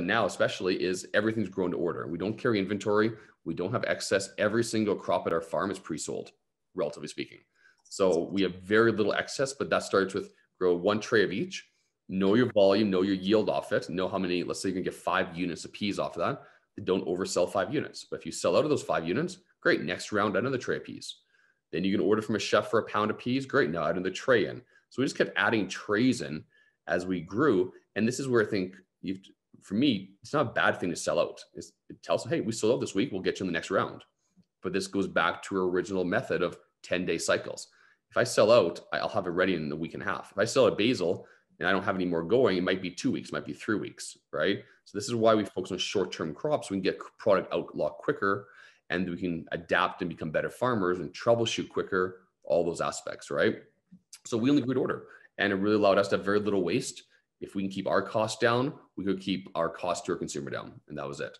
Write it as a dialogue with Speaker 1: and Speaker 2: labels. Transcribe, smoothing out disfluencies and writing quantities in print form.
Speaker 1: now especially is everything's grown to order. We don't carry inventory. We don't have excess. Every single crop at our farm is pre-sold, relatively speaking. So we have very little excess, but that starts with grow one tray of each, know your volume, know your yield off it, know how many, let's say you can get 5 units of peas off of that. Don't oversell 5 units. But if you sell out of those 5 units, great. Next round, another tray of peas. Then you can order from a chef for a pound of peas. Great. Now add another tray in. So we just kept adding trays in as we grew. And this is where I think for me, it's not a bad thing to sell out. It tells them, hey, we sold out this week. We'll get you in the next round. But this goes back to our original method of 10-day cycles. If I sell out, I'll have it ready in a week and a half. If I sell a basil and I don't have any more going, it might be 2 weeks, might be 3 weeks, right? So this is why we focus on short-term crops. We can get product out a lot quicker, and we can adapt and become better farmers and troubleshoot quicker, all those aspects, right? So we only grew to order, and it really allowed us to have very little waste. If we can keep our costs down, we could keep our cost to our consumer down, and that was it.